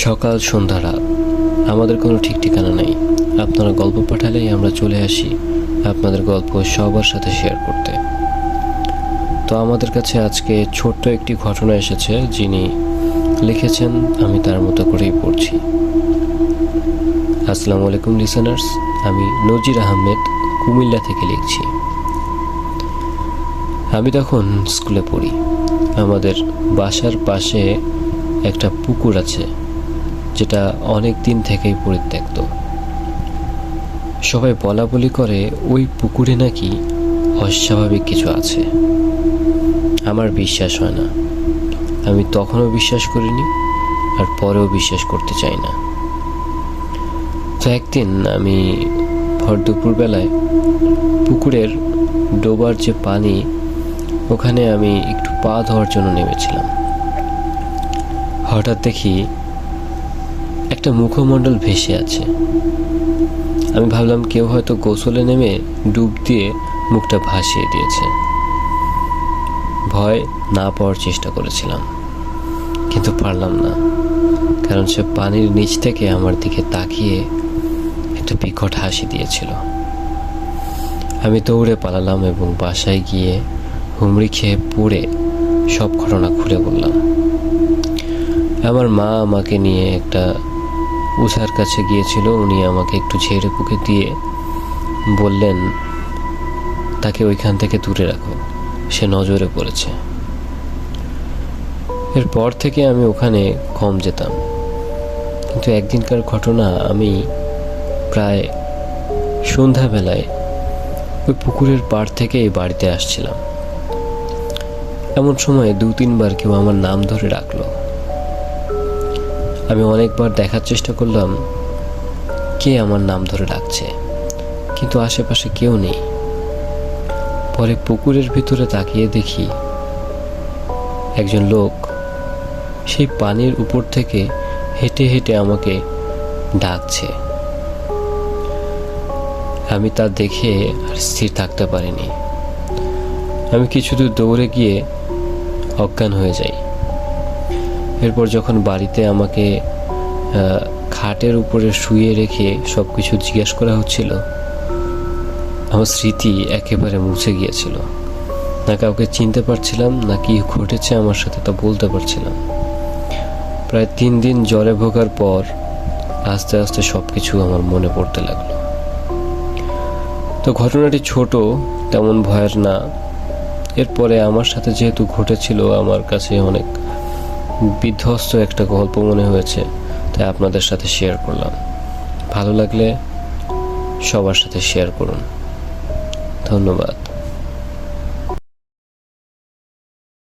সকাল সন্ধ্যা রাত আমাদের কোনো ঠিক ঠিকানা নেই। আপনারা গল্প পাঠালেই আমরা চলে আসি আপনাদের গল্প সবার সাথে শেয়ার করতে। তো আমাদের কাছে আজকে ছোট্ট একটি ঘটনা এসেছে, যিনি লিখেছেন আমি তার মতো করেই পড়ছি। আসসালামু আলাইকুম লিসেনার্স, আমি নজির আহমেদ কুমিল্লা থেকে লিখছি। আমি তখন স্কুলে পড়ি। আমাদের বাসার পাশে একটা পুকুর আছে, যেটা অনেক দিন থেকেই পরিত্যক্ত। সবাই বলা বলি করে ওই পুকুরে নাকি অস্বাভাবিক কিছু আছে। আমার বিশ্বাস হয় না। আমি তখনও বিশ্বাস করিনি, আর পরেও বিশ্বাস করতে চাই না। তো একদিন আমি ভর দুপুরবেলায় পুকুরের ডোবার যে পানি, ওখানে আমি একটু পা ধোয়ার জন্য নেমেছিলাম। হঠাৎ দেখি একটা মুখমণ্ডল ভেসে আছে। আমি ভাবলাম কেউ হয়তো গোসলে নেমে ডুব দিয়ে মুখটা ভাসিয়ে দিয়েছে। ভয় না পাওয়ার চেষ্টা করেছিলাম, কিন্তু পারলাম না, কারণ সে পানির নিচ থেকে আমার দিকে তাকিয়ে একটা বিকট হাসি দিয়েছিল। আমি দৌড়ে পালালাম এবং বাসায় গিয়ে হুমড়ি খেয়ে পড়ে সব ঘটনা খুলে বললাম। আমার মা আমাকে নিয়ে একটা ওঝার কাছে গিয়েছিল। উনি আমাকে একটু ঝেড়ে পুকে দিয়ে বললেন, তাকে ওইখান থেকে দূরে রাখো, সে নজরে পড়েছে। এরপর থেকে আমি ওখানে কম যেতাম। কিন্তু একদিনকার ঘটনা, আমি প্রায় সন্ধ্যাবেলায় ওই পুকুরের পাড় থেকে এই বাড়িতে আসছিলাম। এমন সময় 2-3 বার কেউ আমার নাম ধরে ডাকলো। আমি অনেকবার দেখার চেষ্টা করলাম কে আমার নাম ধরে ডাকছে, কিন্তু আশেপাশে কেউ নেই। পরে পুকুরের ভিতরে তাকিয়ে দেখি একজন লোক সেই পানির উপর থেকে হেঁটে হেঁটে আমাকে ডাকছে। আমি তা দেখে আর স্থির থাকতে পারিনি। আমি কিছু দূর দৌড়ে গিয়ে অজ্ঞান হয়ে যাই। এরপর যখন বাড়িতে আমাকে খাটের উপরে শুয়ে রেখে সব কিছু জিজ্ঞেস করা হচ্ছিল, আমার স্মৃতি একেবারে মুছে গিয়েছিল। না কাউকে চিনতে পারছিলাম, না কি ঘটেছে আমার সাথে তা বলতে পারছিলাম। প্রায় 3 দিন জ্বরে ভোগার পর আস্তে আস্তে সব কিছু আমার মনে পড়তে লাগলো। তো ঘটনাটি ছোট, তেমন ভয়ের না। এরপরে আমার সাথে যেহেতু ঘটেছিল, আমার কাছে অনেক বিধ্বস্ত একটা গল্প মনে হয়েছে, তাই আপনাদের সাথে শেয়ার করলাম। ভালো লাগলে সবার সাথে শেয়ার করুন। ধন্যবাদ।